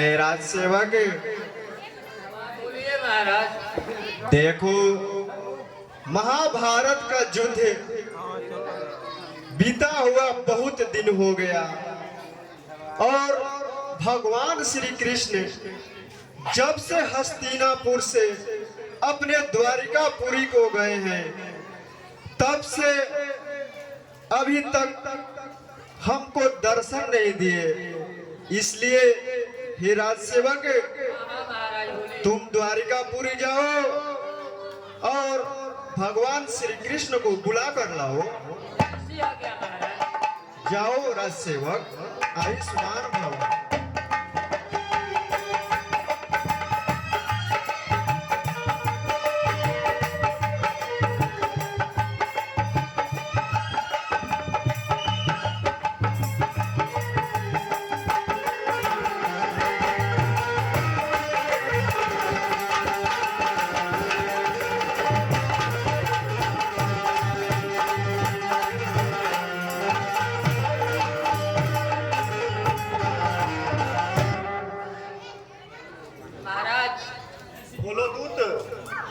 है राज सेवक। बोलिए महाराज। देखो महाभारत का युद्ध बीता हुआ बहुत दिन हो गया और भगवान श्री कृष्ण जब से हस्तिनापुर से अपने द्वारिकापुरी को गए हैं तब से अभी तक हमको दर्शन नहीं दिए। इसलिए हे राज सेवक तुम द्वारिकापुरी जाओ और भगवान श्री कृष्ण को बुला कर लाओ। जाओ राज सेवक, आयुष्मान भव।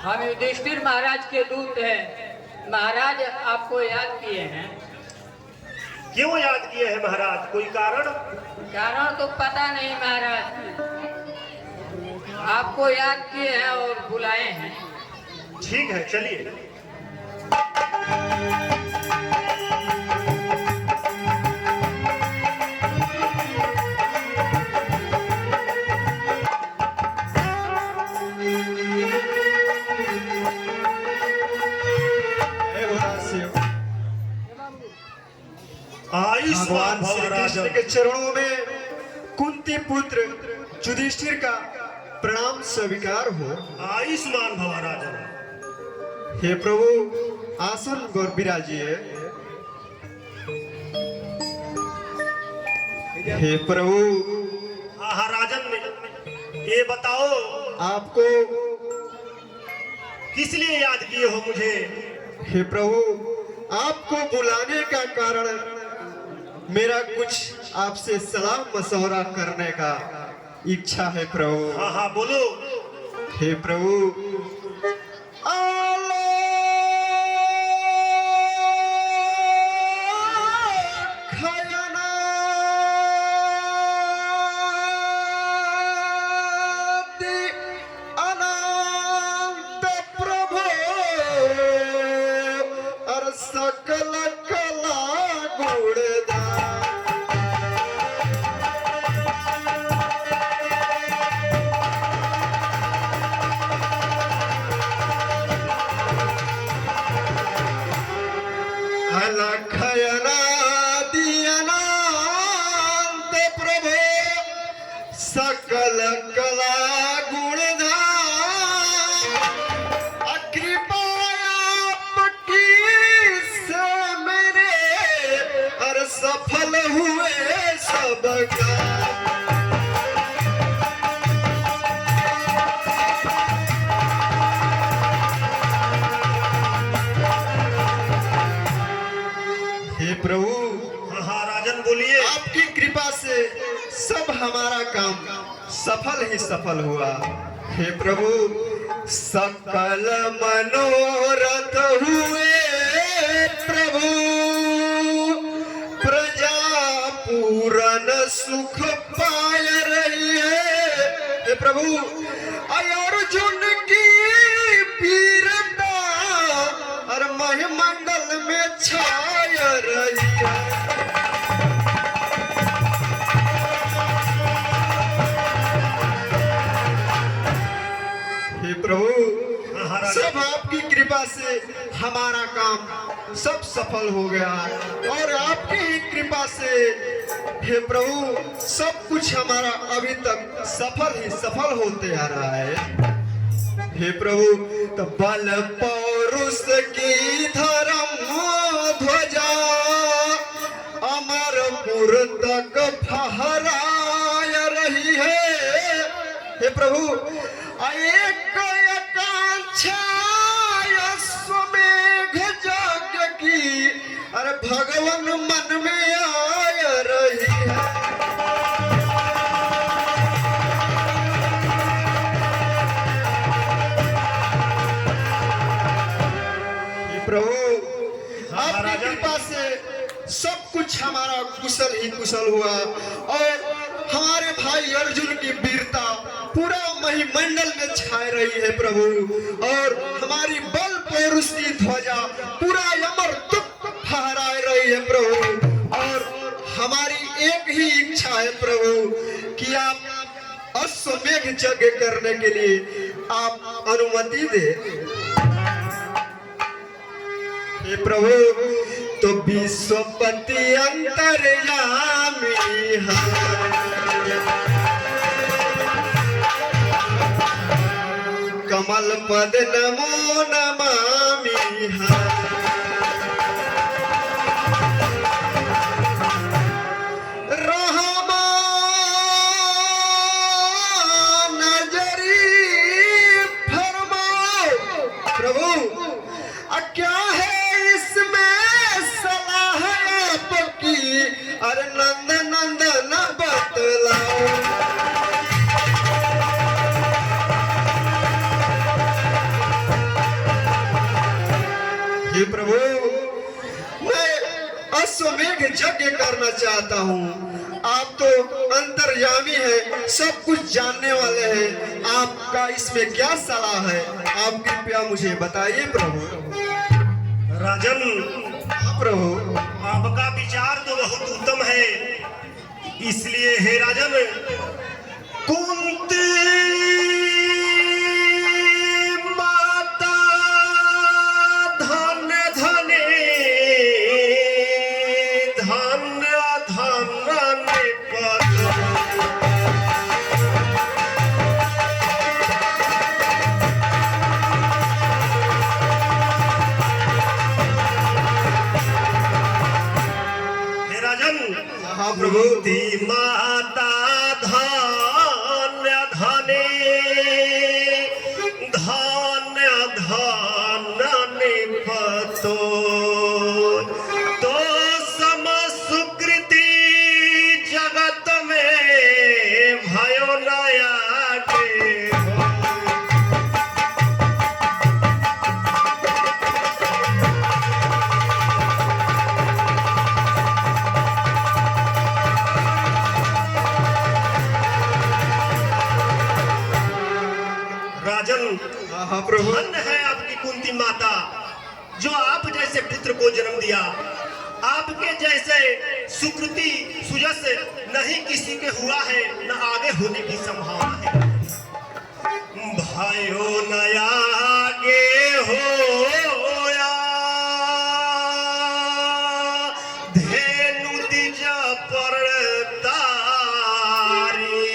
हम युधिष्ठिर महाराज के दूत हैं। महाराज आपको याद किए हैं। क्यों याद किए हैं महाराज? कोई कारण? कारण तो पता नहीं महाराज, आपको याद किए हैं और बुलाए हैं। ठीक है चलिए। भगवान श्री कृष्ण के चरणों में कुंती पुत्र युधिष्ठिर का प्रणाम स्वीकार हो। आयुष्मान भव राजन। हे प्रभु आसन पर विराजिए। हे प्रभु। हाँ राजन, ये बताओ आपको किस लिए याद किए हो मुझे? हे प्रभु आपको बुलाने का कारण मेरा कुछ आपसे सलाह मशवरा करने का इच्छा है प्रभु। हाँ हाँ बोलो। हे प्रभु अनंत प्रभु और सकल कला गुणदा। सकल कला गुणधा कृपा आपकी से मेरे हर सफल हुए सबका। हे प्रभु। हाँ राजन बोलिए। आपकी कृपा से सब हमारा काम सफल ही सफल हुआ। हे प्रभु सकल मनोरथ हुए प्रभु, प्रजा पूरन सुख पाय रही है। हे प्रभु अर्जुन की वीरता और महिमंडल में छाय रही है। प्रभु सब आपकी कृपा से हमारा काम सब सफल हो गया और आपकी ही कृपा से हे प्रभु सब कुछ हमारा अभी तक सफल ही सफल होते आ रहा है। हे प्रभु तो बल पौरुष की धर्म ध्वजा अमरपुर तक फहराय रही है। हे प्रभु एक आकांक्षा स्वमेघ यज्ञ की अरे भगवान मन में आय रही है। कृपा से सब कुछ हमारा कुशल ही कुशल हुआ और हमारे भाई अर्जुन की वीरता पूरा महिमंडल में छाए रही है प्रभु और हमारी बल पौरुष की ध्वजा पूरा अमर तुक फहराए रही है प्रभु और हमारी एक ही इच्छा है प्रभु कि आप अश्वमेघ यज्ञ करने के लिए आप अनुमति दे हे प्रभु। तो विश्वपति अंतर्यामी कमल पद नमो नमामि रहमा नजरी फरमाओ प्रभु क्या है अरे नंद नंदन बतलाओ हे प्रभु मैं अश्वमेघ यज्ञ करना चाहता हूँ। आप तो अंतर्यामी हैं, सब कुछ जानने वाले हैं, आपका इसमें क्या सलाह है? आप कृपया मुझे बताइए प्रभु। राजन प्रभु आपका विचार तो बहुत उत्तम है, इसलिए हे राजन कुंती माता धन धने धन धन प्रभु माता धन्य धने धन्य धन निपतो तो सम सुकृति जगत में भयो नया के हाँ प्रभु धन्य है आपकी कुंती माता जो आप जैसे पुत्र को जन्म दिया। आपके जैसे सुकृति सुजस नहीं किसी के हुआ है, न आगे होने की संभावना है। भाइयों न आगे होया धेनु दिजा परतारी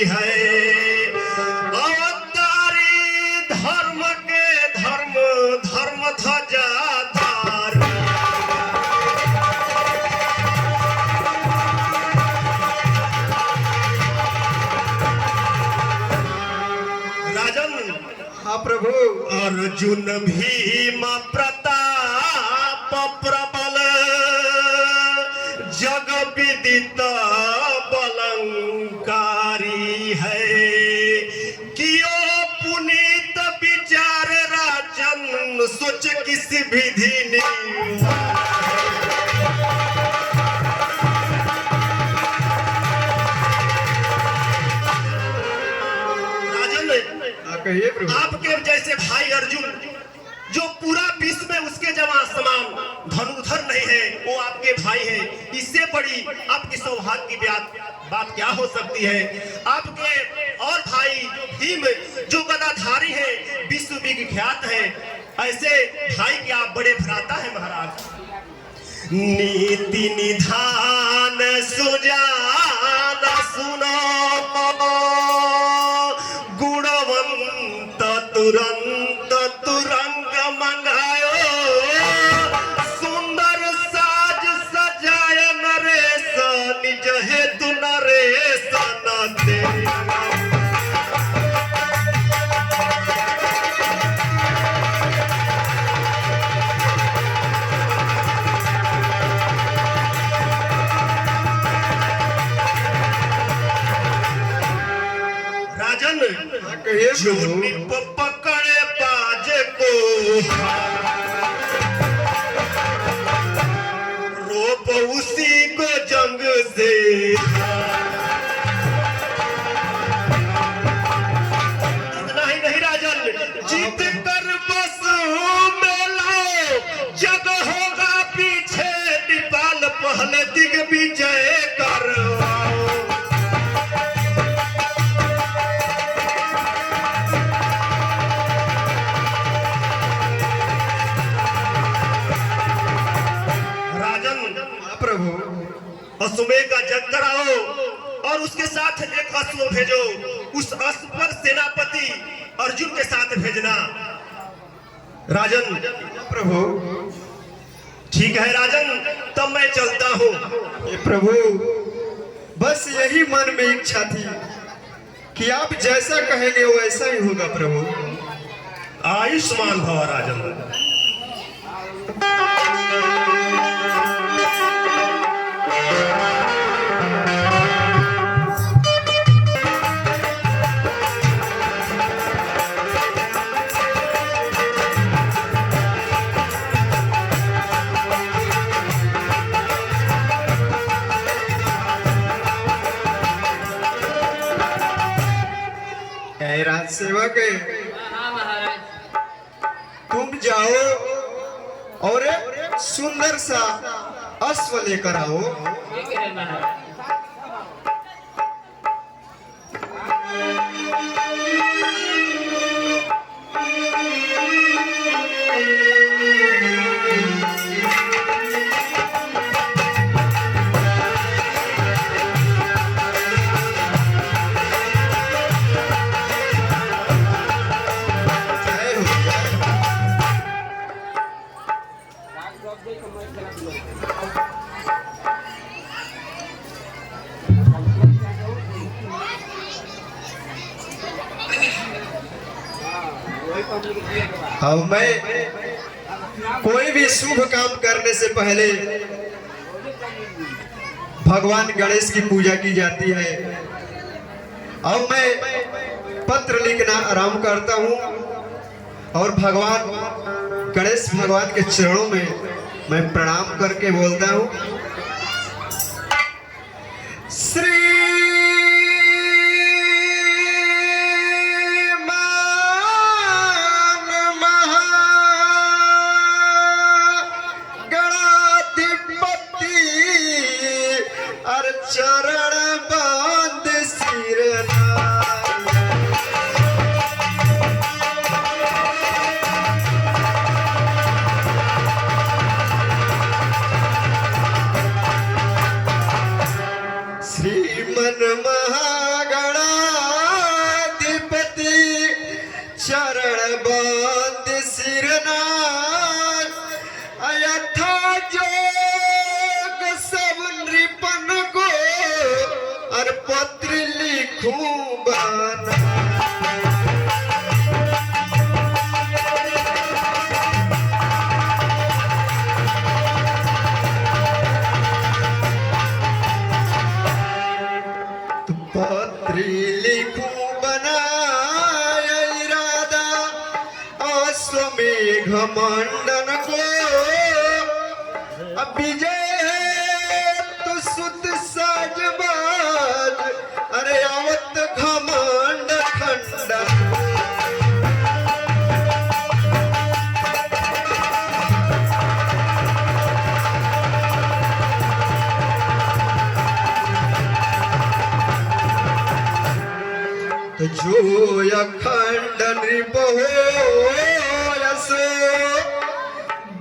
है धर्म ध्वजा धार राजन हाँ प्रभु अर्जुन भीम प्रताप प्रबल जग विदित बलंकारी है कियो पुनीत विचार राजन सोच किसी विधि नहीं कहिए प्रभु। आपके जैसे भाई अर्जुन जो पूरा विश्व में उसके जवान समान धनुर्धर नहीं है वो आपके भाई है। इससे बड़ी आपकी सौभाग्य की बात क्या हो सकती है। आपके और भाई भीम जो गदाधारी है विश्व विख्यात है, ऐसे भाई के आप बड़े भ्राता है महाराज। नीति निधान सुजान सुनो गुणवंत तुरंत तुरंग मंगायो सुंदर साज सजाय नरेश निज हेतु नरेश न दे। जो निप पकड़े बाज को कर बस में लाओ, जग होगा पीछे दीपाल पहले दिग्विजय करवाओ। प्रभु अश्वमेध का जग कराओ और उसके साथ एक अश्व भेजो। उस अश्व पर सेनापति अर्जुन के साथ भेजना। राजन। प्रभु ठीक है राजन, तब मैं चलता हूँ। ये प्रभु बस यही मन में इच्छा थी कि आप जैसा कहेंगे वैसा ही होगा प्रभु। आयुष्मान भव राजन। राज सेवक हाँ महाराज। तुम जाओ और एक सुंदर सा अश्व लेकर आओ। ठीक है महाराज। अब मैं कोई भी शुभ काम करने से पहले भगवान गणेश की पूजा की जाती है। अब मैं पत्र लिखना आरंभ करता हूँ और भगवान गणेश भगवान के चरणों में मैं प्रणाम करके बोलता हूँ। श्री चरण बांध सिर श्रीमन महागणाधिपति चरण बांध सिर अयथा जोग सब नृपन को और पत्र लिखूं बना। तो पत्र लिखूं बनाय इरादा अश्वमेघ मंडन को अब विजय तो सुत साजबाज अरे आवत घमंड खंडन। तो जो अखंड नृप हो यसो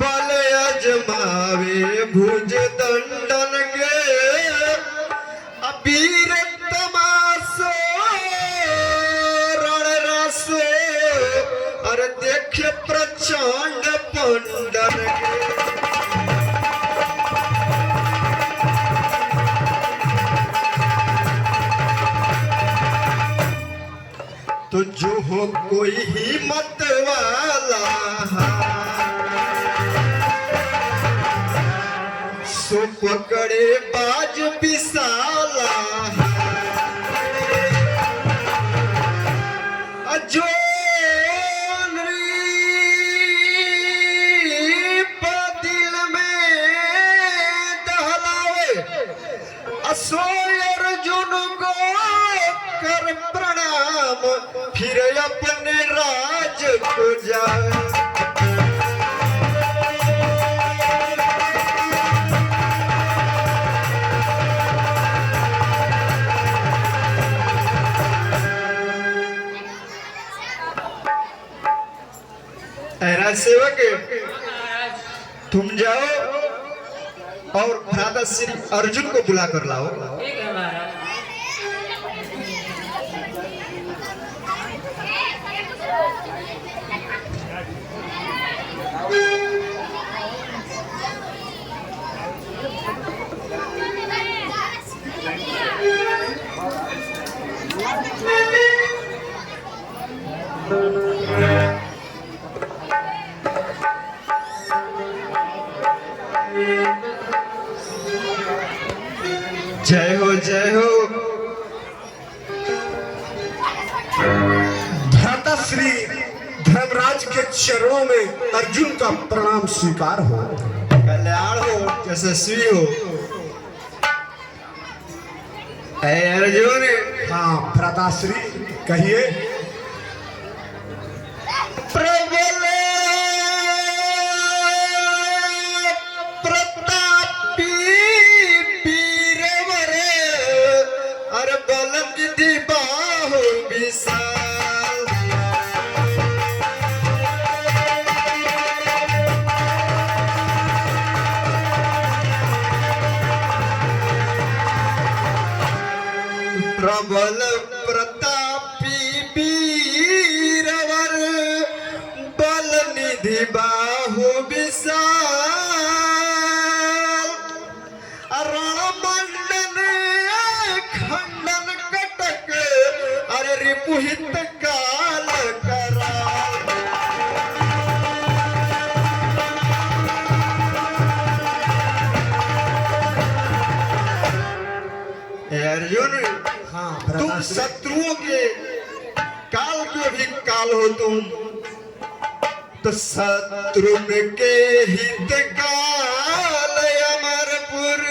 बल अजमावे भुज दंडन के अबीर तमासो रण रसो और देख प्रचंड पंडन के। तो जो हो कोई हिम्मत वाला सो पकड़े बाज विशाला जो दिल में दहलावे असो अर्जुन को कर प्रणाम फिर अपने राज को जाए। ऐरा सेवक तुम जाओ और भ्राता श्री अर्जुन को बुला कर लाओ। ठीक है महाराज। जय हो जय हो। भ्राता श्री धर्मराज के चरणों में अर्जुन का प्रणाम स्वीकार हो। कल्याण हो, यशस्वी हो। ऐ अर्जुन। हाँ भ्राता श्री कहिए। प्रबल प्रतापी वीरवर अर बल निधि बाहु विशाल। प्रबल प्रतापी वीरवर बल निधि बाहु विशाल। रणमंडन खंडन कटक अरे रिपुहित काल कराल। अर्जुन हाँ तुम भ्राता श्री शत्रुओं के काल के भी काल हो तुम, तो शत्रु के हित काल अमरपुर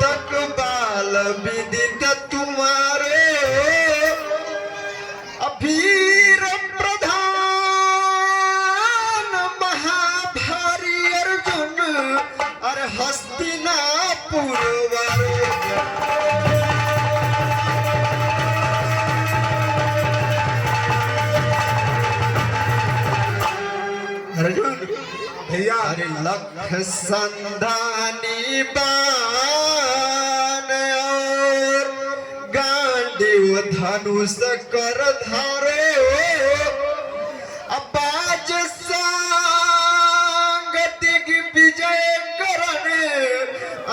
तक बाल विदित तुम्हारे। अभीर प्रधान महाभारी अर्जुन अरे हस्तिनापुर वारो। अर्जुन भैया अरे लख संधानी बाण और गांडीव धनुष कर धारो। अबाज सांग दिग्विजय करण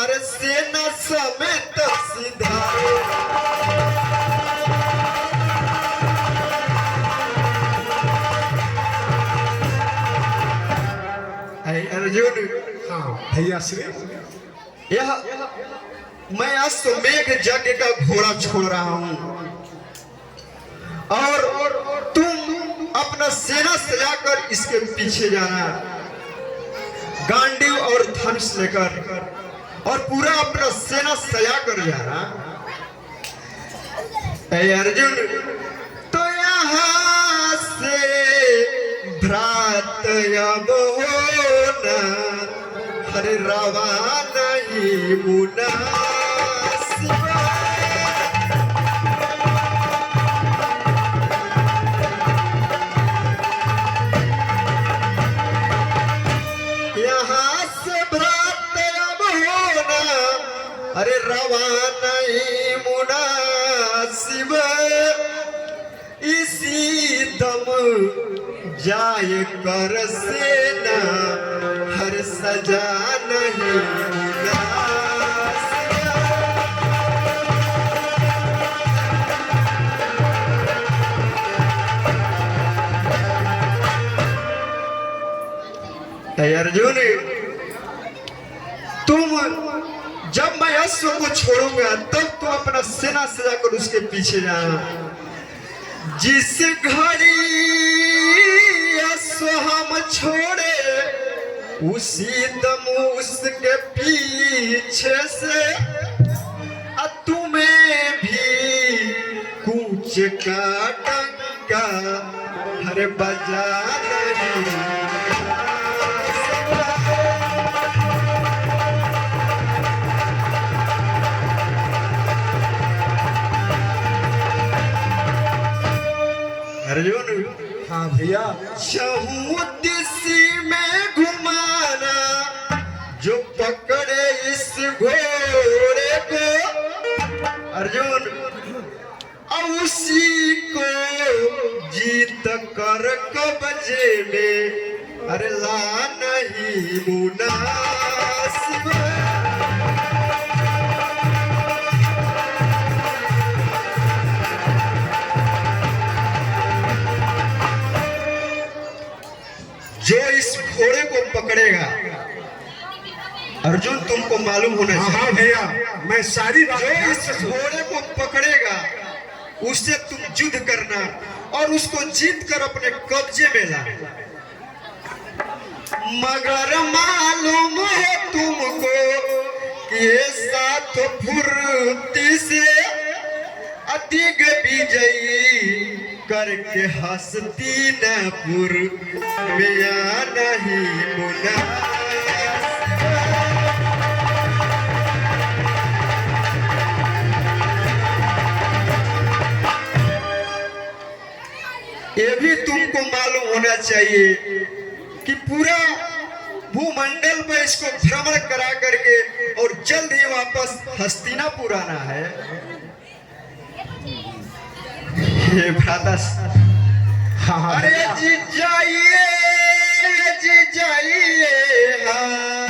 अरे सेना समेत सिधारो। अर्जुन हाँ भैया श्री यह मैं अश्वमेघ यज्ञ का घोड़ा छोड़ रहा हूं और तुम अपना सेना सजाकर इसके पीछे जाना, गांडीव और धनुष लेकर और पूरा अपना सेना सजा कर जाना। ऐ अर्जुन तो यहाँ से भ्रात अब होना हरे रवाना ही मुनासिब। यहाँ से भ्रात अब होना अरे रवाना ही मुनासिब। इसी दम जाय कर सेना हर सजा नहीं मुनासिब। ऐ अर्जुन तुम जब मैं अश्व को छोड़ूंगा तब तुम अपना सेना सजाकर उसके पीछे जाना। जिस घड़ी अश्व हम छोड़े उसी दम उसके पीछे से तुम्हें भी कूच का डंका अरे बजा नहीं अर्जुन। हाँ भैया। चहुदिशी में घुमाना जो पकड़े इस घोड़े को अर्जुन, और उसी को जीत कर कब्जे में अरे ला नहीं मुनासिब। जो इस घोड़े को पकड़ेगा अर्जुन, तुमको मालूम होना चाहिए। हाँ भैया, मैं सारी बात जो इस घोड़े को पकड़ेगा उससे तुम युद्ध करना और उसको जीत कर अपने कब्जे में लाना। मगर मालूम है तुमको कि ये सात फुर्ती से अधिक विजयी करके हस्तिनापुर में आना ही मुनासिब। ये भी तुमको मालूम होना चाहिए कि पूरा भूमंडल पर इसको भ्रमण करा करके और जल्द ही वापस हस्तिनापुर आना है। ये भ्राता हाँ अरे जी जाइए हाँ,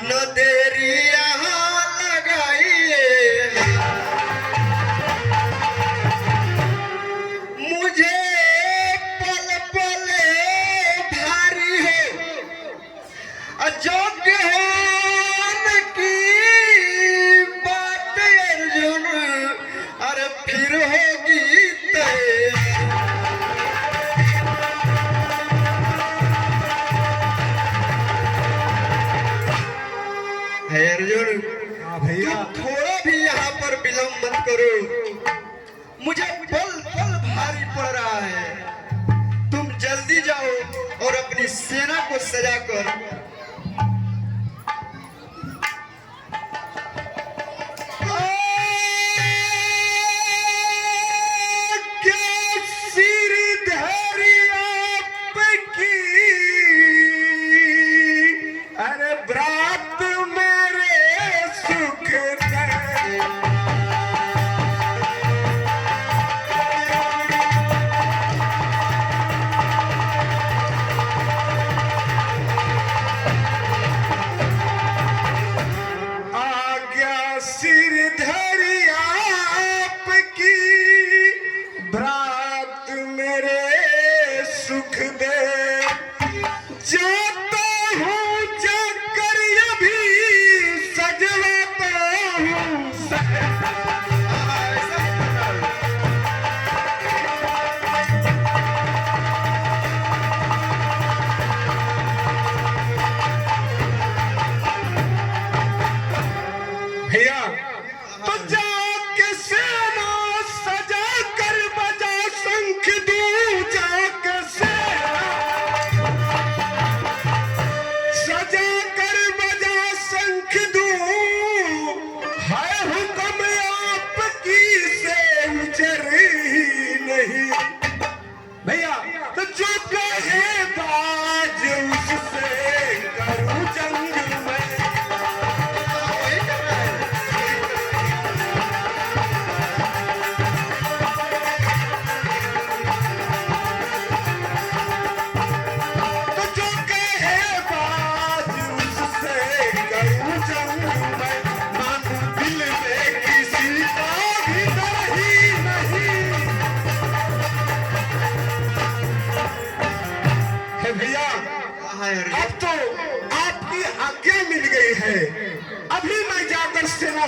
न देरी यहाँ लगाइए हाँ। मुझे पल पल भारी हो अयोग्य होने की बात अर्जुन, अरे फिर होगी तय। अर्जुन भैया, तुम थोड़ा भी यहाँ पर विलम्ब मत करो, मुझे पल पल भारी पड़ रहा है। तुम जल्दी जाओ और अपनी सेना को सजाकर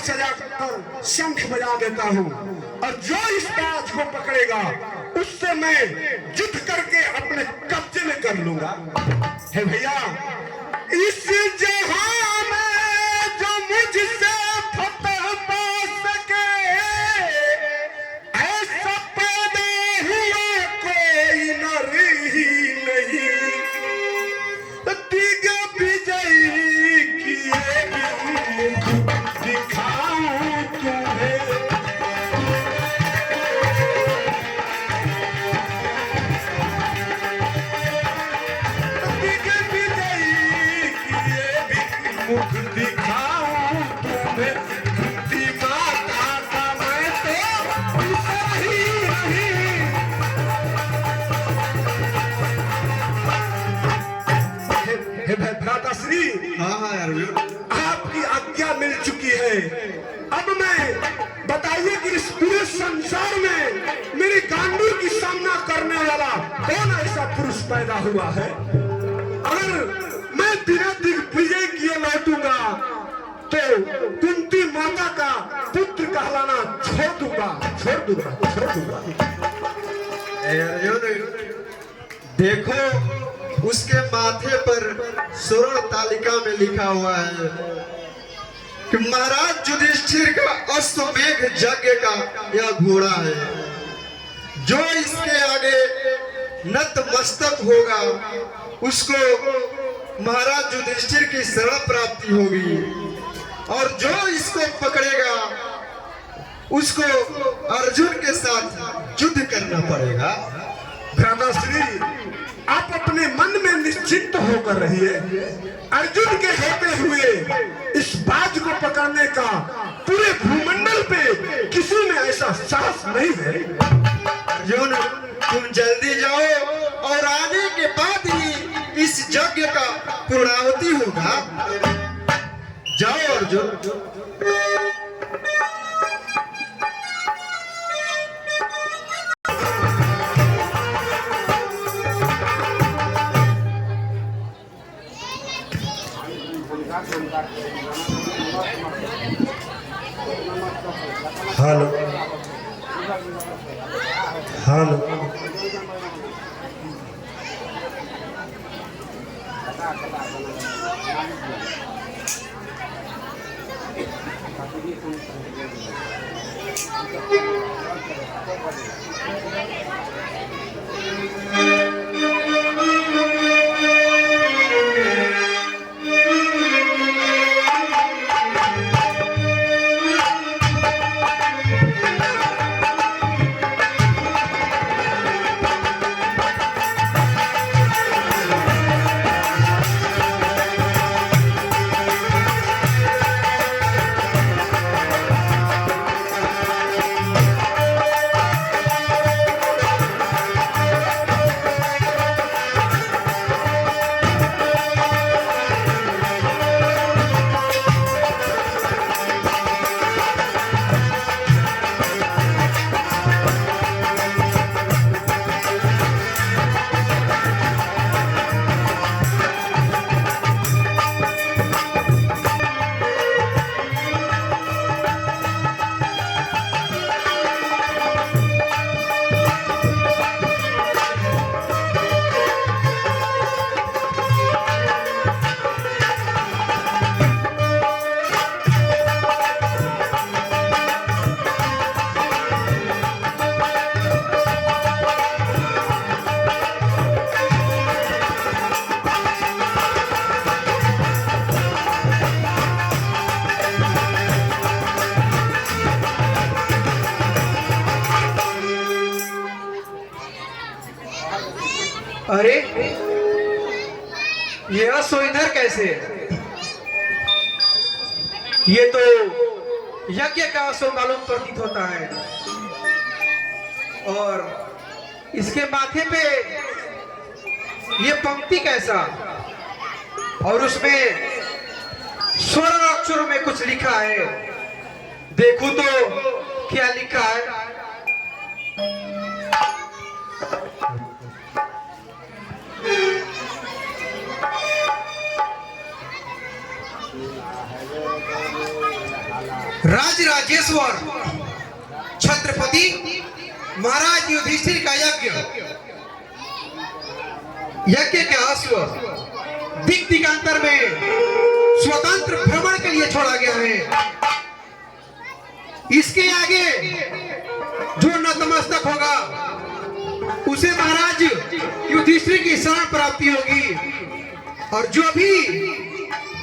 सजाकर शंख बजा देता हूँ और जो इस बाज को पकड़ेगा उससे मैं युद्ध करके अपने कब्जे में कर लूंगा। है भैया, इस जहां में जो मुझसे फतह पा सके ऐसा हे भ्राताश्री, हाँ हाँ अर्जुन, आपकी आज्ञा मिल चुकी है। अब मैं बताइए कि इस पूरे संसार में मेरी गांडी की सामना करने वाला कौन ऐसा पुरुष पैदा हुआ है? अगर मैं बिना दिग्विजय किए लौटूंगा तो कुंती माता का पुत्र कहलाना छोड़ दूंगा। अर्जुन देखो, उसके माथे पर स्वर्ण तालिका में लिखा हुआ है कि महाराज युधिष्ठिर का अश्वमेघ यज्ञ का यह घोड़ा है। जो इसके आगे नतमस्तक होगा उसको महाराज युधिष्ठिर की शरण प्राप्ति होगी, और जो इसको पकड़ेगा उसको अर्जुन के साथ युद्ध करना पड़ेगा। भ्राताश्री, आप अपने मन में निश्चिंत होकर रहिए। अर्जुन के होते हुए इस बाज को पकड़ने का पूरे भूमंडल पे किसी में ऐसा साहस नहीं है। अर्जुन तुम जल्दी जाओ और आने के बाद ही इस यज्ञ का पूर्णाहुति होगा। जाओ अर्जुन। हेलो हेलो, अरे ये अश्व इधर कैसे? ये तो यज्ञ का अश्व मालूम प्रतीत होता है, और इसके माथे पे ये पंक्ति कैसा, और उसमें स्वर्ण अक्षरों में कुछ लिखा है। देखो तो क्या लिखा है। राजराजेश्वर छत्रपति महाराज युधिष्ठिर का यज्ञ के अश्व दिक दिगांतर में स्वतंत्र भ्रमण के लिए छोड़ा गया है। इसके आगे जो नतमस्तक होगा उसे महाराज युधिष्ठिर की शरण प्राप्ति होगी, और जो भी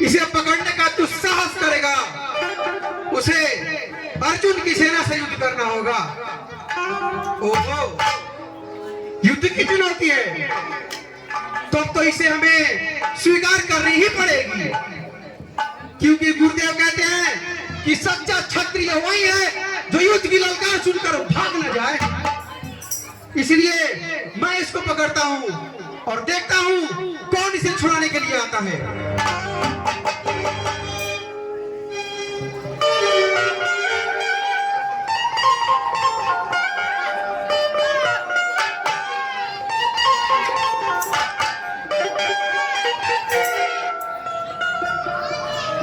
इसे पकड़ने का दुस्साहस करेगा उसे अर्जुन की सेना से युद्ध करना होगा। ओहो, युद्ध की चुनौती है, तो इसे हमें स्वीकार करनी ही पड़ेगी, क्योंकि गुरुदेव कहते हैं कि सच्चा क्षत्रिय वही है जो युद्ध की ललकार सुनकर भाग न जाए। इसलिए मैं इसको पकड़ता हूं और देखता हूं कौन इसे छुड़ाने के लिए आता है?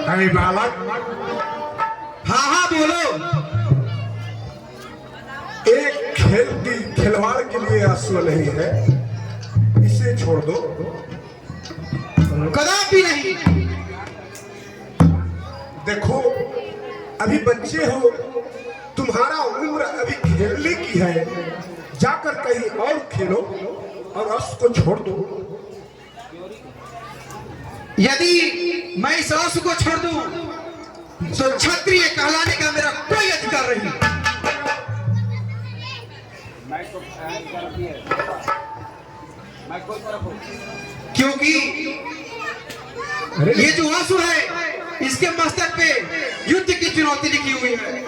अरे बालक, हाँ हाँ बोलो। एक खिलवाड़ के लिए अश्व नहीं है, इसे छोड़ दो। कदापि नहीं। देखो, अभी बच्चे हो, तुम्हारा उम्र अभी खेलने की है, जाकर कहीं और खेलो और अश्व को छोड़ दो। यदि मैं इस अश्व को छोड़ दूं तो क्षत्रिय कहलाने का मेरा कोई अधिकार नहीं। क्योंकि ये जो अश्व है इसके मस्तक पे युद्ध की चुनौती लिखी हुई है।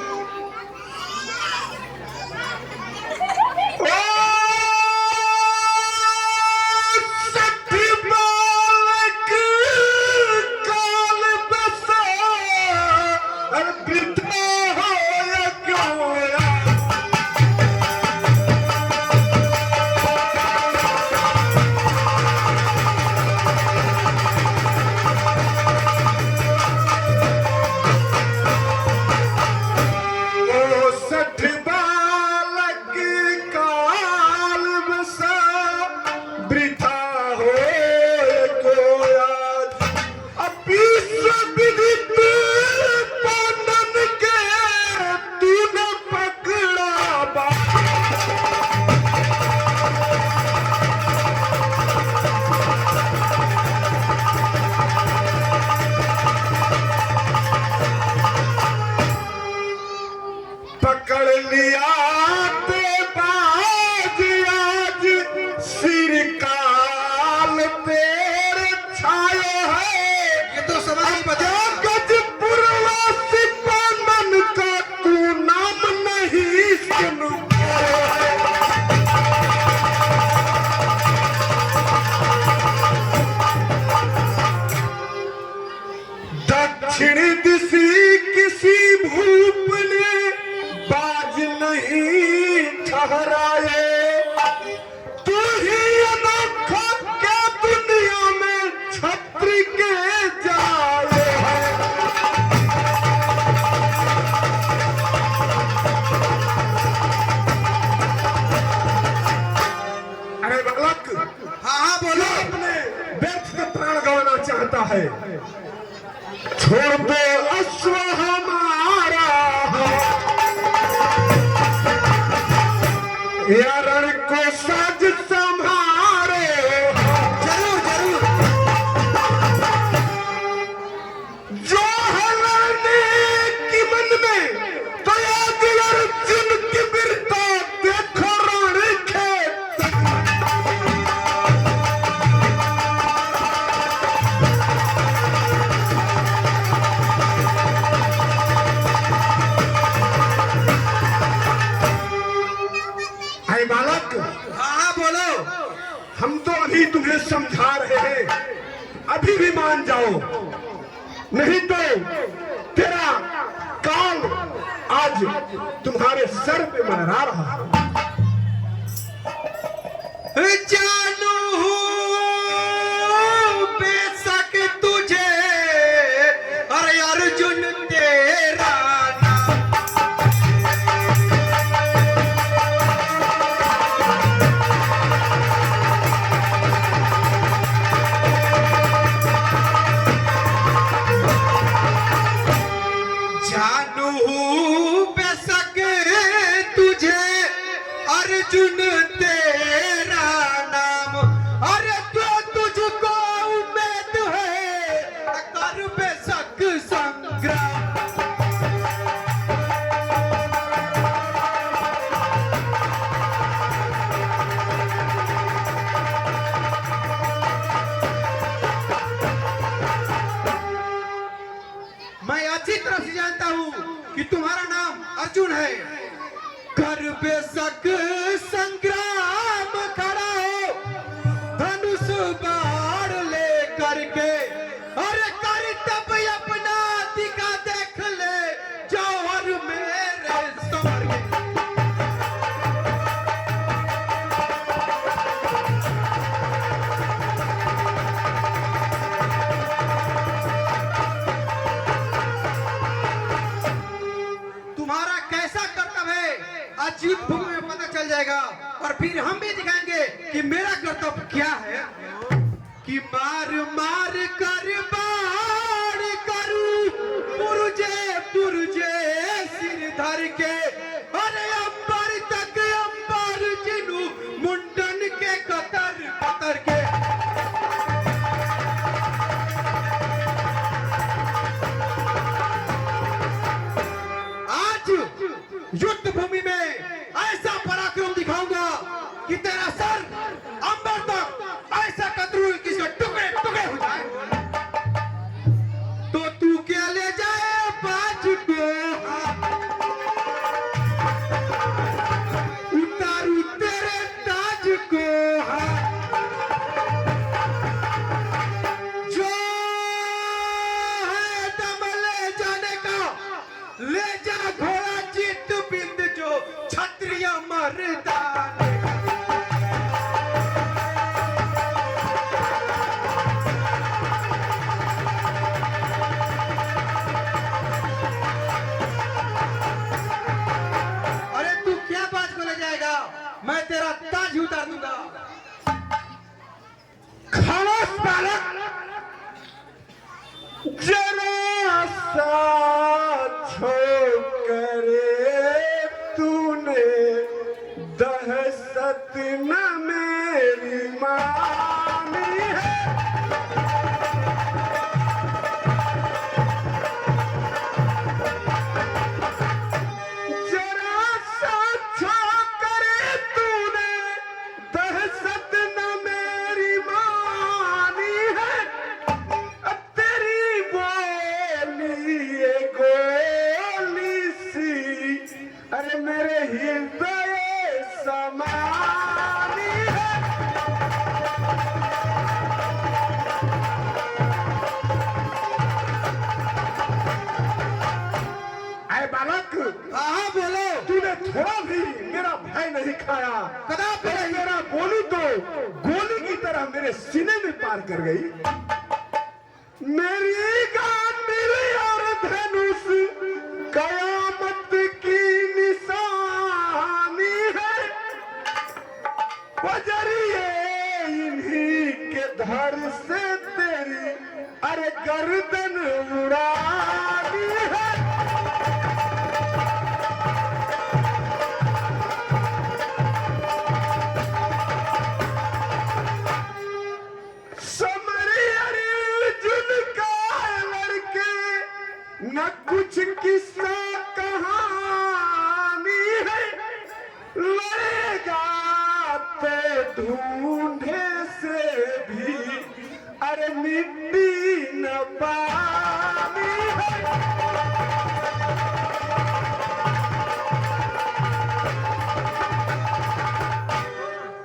है, छोड़ दो अश्व हमारा या रण को साज संभारे। जरूर जरूर। जो है लड़ने की मन में तो याद अर्जुन की वीरता देखो रण खेत। अरे बालक, हाँ बोलो। हम तो अभी तुम्हें समझा रहे हैं, अभी भी मान जाओ, नहीं तो तेरा काल आज तुम्हारे सर पे मंडरा रहा है। जानू बेशक तुझे अरे अर्जुन तेरा जानू बेशक तुझे अर्जुन तेरा नाम, अरे तो तुझको उम्मीद है कर बेशक संग्राम। मैं अच्छी तरह से जानता हूँ कि तुम्हारा नाम अर्जुन है। कर बेशक संग्राम खड़ा हो, धनुष बाढ़ ले कि मेरा कर्तव्य क्या है कि मार मार कर बाढ़ करूं पुरजे पुरजे सिर धर के, अरे अंबर तक अंबर जिनू मुंडन के कतर कतर के। आज युद्ध भूमि में ऐसा पराक्रम दिखाऊंगा कि तेरा सर अंबर तक ऐसा कतरू किसका टुकड़े टुकड़े हो जाए। तो तू क्या ले जाए बाज को, उतारू तेरे ताज को, जो है दम ले जाने का ले जा घोड़ा चित बिंद जो क्षत्रिय मर्दान। अरे तू क्या बात को ले जाएगा, मैं तेरा ताज उतार दूंगा। खामोश बालक, जरा सा छोकरे तूने दहशत न मेरी मानी है। जरा सा छोकरे तूने दहशत न मेरी मानी है। अब तेरी बोली ये गोली सी, अरे मेरे हृदय समानी है। अरे बालक, हाँ बोलो। तूने थोड़ा भी मेरा भय नहीं खाया। कदापि अरे नहीं। मेरा बोली तो गोली की तरह मेरे सीने में पार कर गई। मेरी गांडील और धनुष कयामत की निशानी है। बजरिए इन्हीं के धर से तेरी अरे गर्दन उड़ानी है। समरी अर्जुन का लड़के न कुछ किस्सा कहानी है। लड़ेगा तो ढूंढे से भी अरे मिट्टी न पानी है।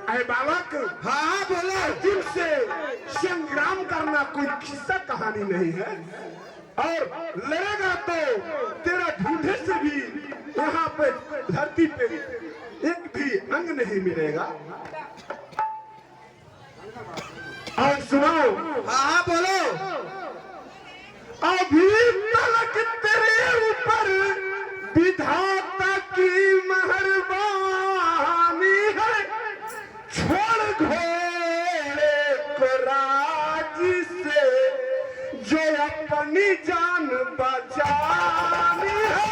अरे बालक, हाँ बोलो। अर्जुन से संग्राम करना कोई किस्सा कहानी नहीं है। और लड़ेगा तो तेरा ढूंढे से भी यहाँ पे धरती पे एक भी अंग नहीं मिलेगा। और सुनो, हाँ बोलो। अभी तलक तेरे ऊपर विधाता की मेहरबानी है। छोड़ घोड़े को राजी से जो अपनी जान बचानी है।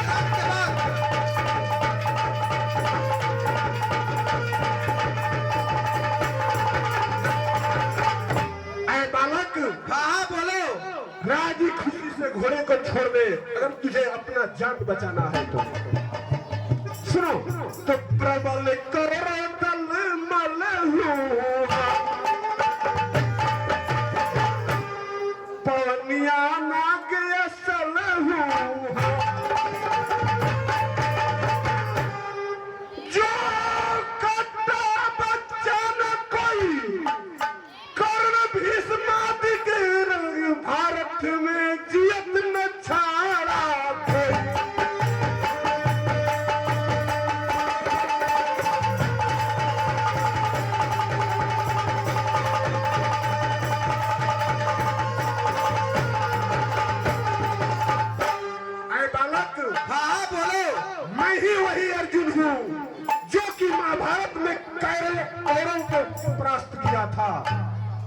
ऐ बालक, हाँ बोलो। राजी खुशी से घोड़े को छोड़ दे अगर तुझे अपना जान बचाना है तो। सुनो, तो प्रबल करो दल मल पवनिया नाग असल जो कट्टा बच्चा न कोई कर्ण भीष्मादिक भारत में जियत न छाड़ा कोई। परास्त किया था।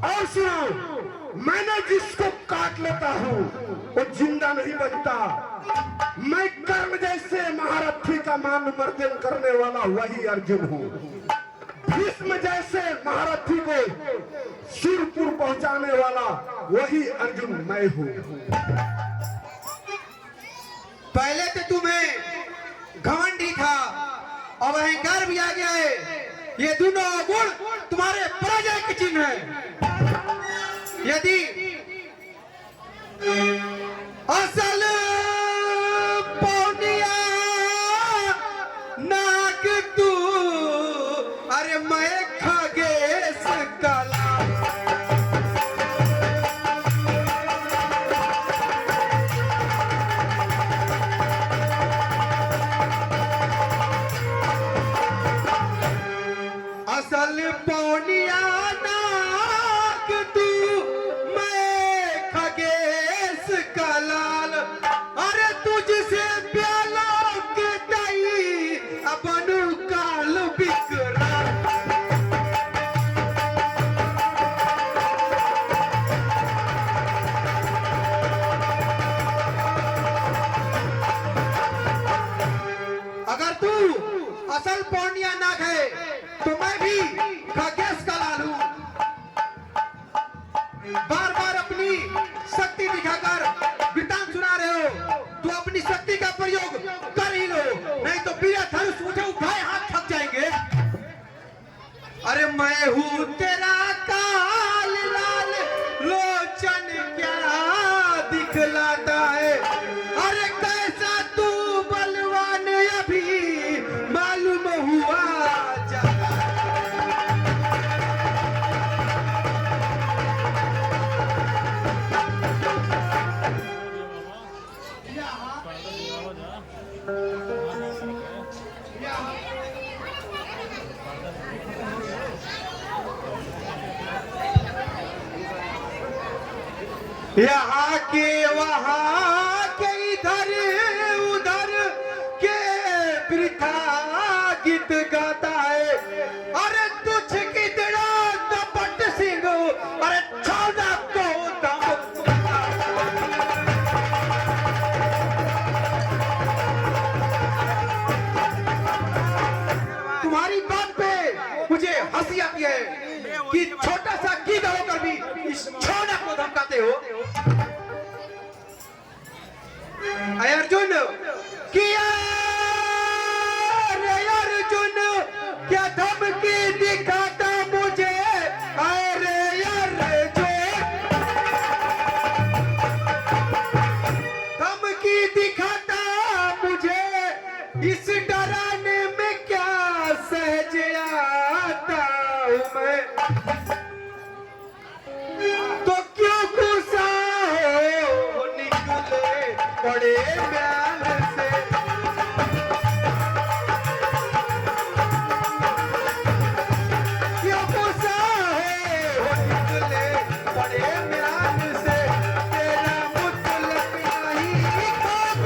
और सुनो, मैंने जिसको काट लेता हूँ वो जिंदा नहीं बचता। मैं कर्ण जैसे महारथी का मान मर्दन करने वाला वही अर्जुन हूँ। भीष्म जैसे महारथी को सिरपुर पहुंचाने वाला वही अर्जुन मैं हूँ। पहले तो तुम्हें घमंडी था, अब अहंकार भी आ गया है। ये दोनों गुण तुम्हारे पराजय के चिन्ह है। यदि असल पौनिया नाक तू, अरे मैं खगेश कला। असल पौनिया नाक तू, मैं खगेश कलाल। अरे तुझसे प्याला के दई अपन काल बिकरा। अगर तू असल पौनिया नाक है तो मैं भी खगेश का लालू। बार बार अपनी शक्ति दिखाकर वृतांत सुना रहे हो, तो अपनी शक्ति का प्रयोग कर ही लो, नहीं तो बिना धनुष उठाए हाथ थक जाएंगे। अरे मैं हूँ तेरा काल लाल लोचन क्या दिखलाता है। अरे कैसा तू बलवान अभी मालूम हुआ जा। यहाँ के वहाँ के इधर उधर के वृथा गीत गाता है। अरे तुझ कितना दपट सिंह, अरे छोड़ा को दम। तुम्हारी बात पे मुझे हंसी आती है कि छोटा सा गीत होकर भी इस छोटा को धमकाते हो। अरे अर्जुन, किया रे अर्जुन, क्या धमकी दिखाता मुझे। अरे अर्जुन, धमकी दिखाता मुझे, इस डराने में क्या सहज आता हूँ मैं। तो क्यों गुस्सा हो निकले बड़े म्यान से। क्यों गुस्सा हो निकले बड़े म्यान से। तेरा मतलब नहीं कब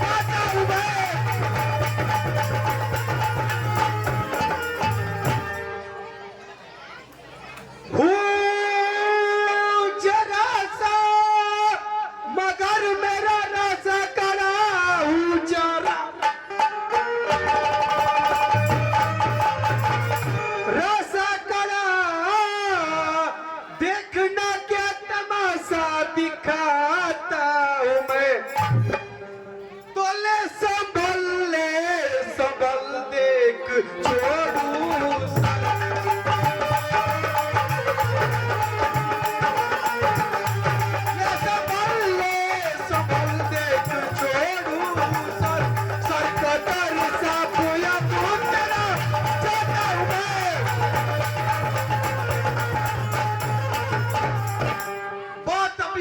आता हूँ मैं। जरा सा मगर मेरा रसा करा हूँ जरा। रसा करा देखना क्या तमाशा दिखाता हूँ मैं। तो ले संभल देख छोड़ू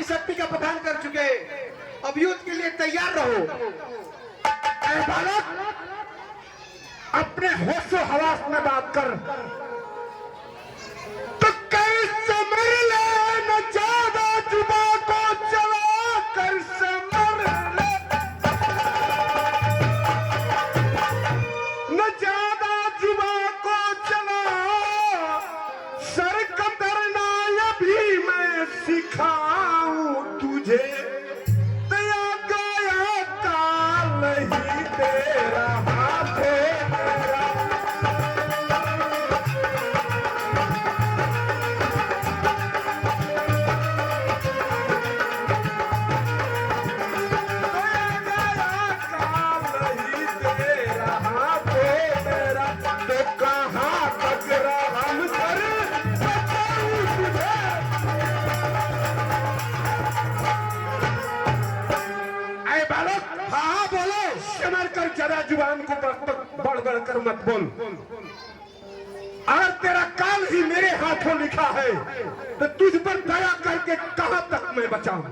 शक्ति का पठान कर चुके। अब युद्ध के लिए तैयार रहो। ऐ बालक, अपने होशो हवास में बात कर। तो कैसे मर ले, न ज्यादा जुबा को चला कर से मर ले। न ज्यादा जुबा को चला दिखाऊं तुझे, दया गया काल ही तेरा हाथ मेरा। जरा जुबान को बढ़ बढ़ कर मत बोल। अगर तेरा काल ही मेरे हाथों लिखा है तो तुझ पर दया करके कहां तक मैं बचाऊं।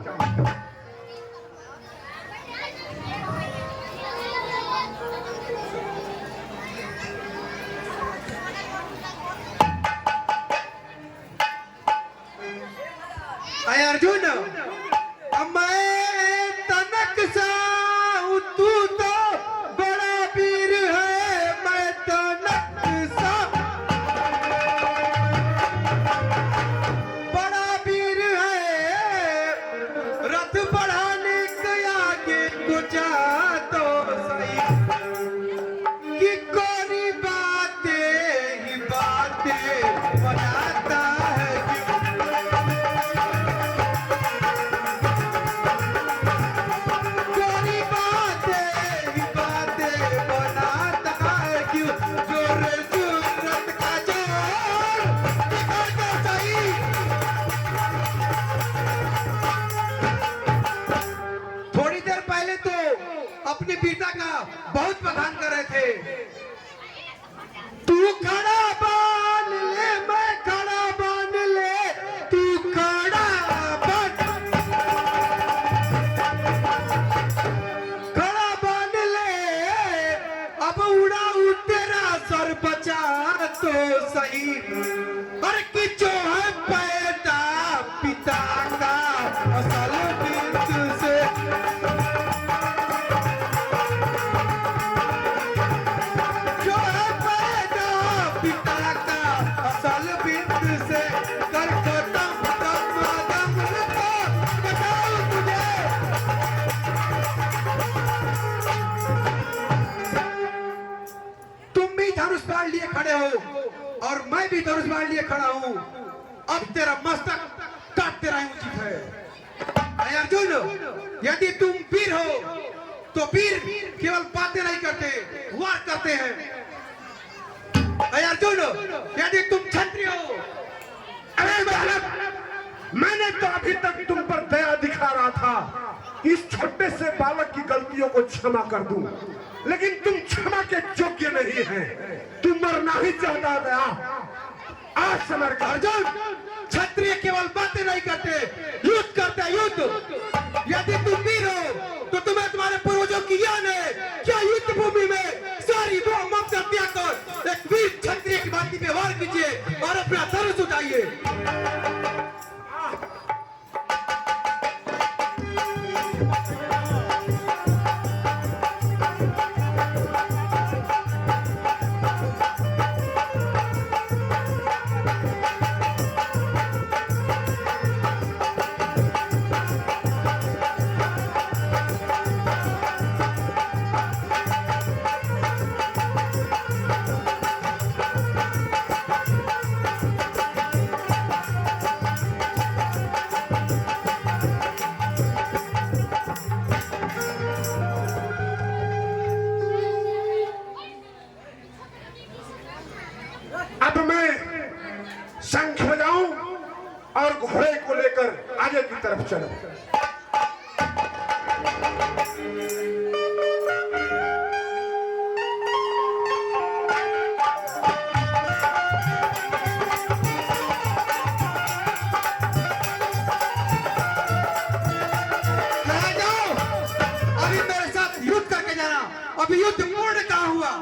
अरे अर्जुन, अब मैं तनक सा हूं, तू तो बड़ा वीर है, मैं तनक सा बड़ा वीर है, रथ बढ़ाने के आगे कुचा तो सही, कि कोरी बातें ही बातें बनाता है अपनी वीरता का बहुत बखान कर रहे थे। तू खड़ा बांध ले, मैं खड़ा बांध ले, तू खड़ा बांध ले, अब उड़ा तेरा सर बचा तो सही। और कि जो है पैदा पिता का असल बिंदु से, लिए खड़े हो और मैं भी धनुष बाण लिए खड़ा हूं। अब तेरा मस्तक काटते रहना उचित है। अर्जुन, यदि तुम वीर हो तो वीर केवल बातें नहीं करते, वार करते हैं। अर्जुन, यदि तुम क्षत्रिय हो, अरे बालक, मैंने तो अभी तक तुम पर दया दिखा रहा था, इस छोटे से बालक की गलतियों को क्षमा कर दूं, लेकिन तुम क्षमा के योग्य नहीं है। तुम मरना ही चाहता गया। आज समर का अर्जुन, क्षत्रिय केवल बातें नहीं करते, युद्ध करते हैं, युद्ध। यदि तुम वीर हो तो तुम्हें तुम्हारे पूर्वजों की याद है क्या? युद्ध भूमि में सारी वो ममता त्याग कर एक वीर क्षत्रिय की बात पे वार कीजिए और अपना धनुष उठाइए। अब मैं शंख बजाऊं और घोड़े को लेकर आगे की तरफ चलूं। अभी मेरे साथ युद्ध करके जाना। अभी युद्ध पूर्ण कहाँ हुआ?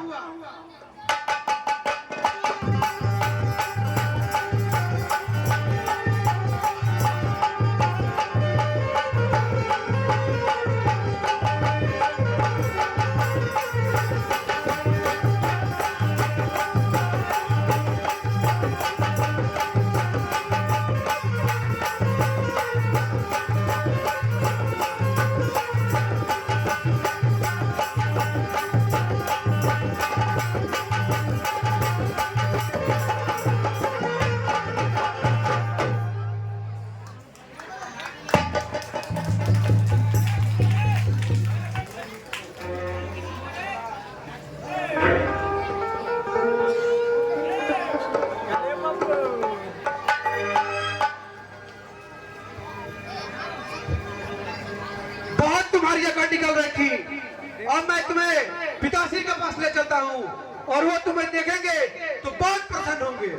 चल रही थी। अब मैं तुम्हें पिताश्री के पास ले चलता हूँ और वो तुम्हें देखेंगे तो बहुत प्रसन्न होंगे।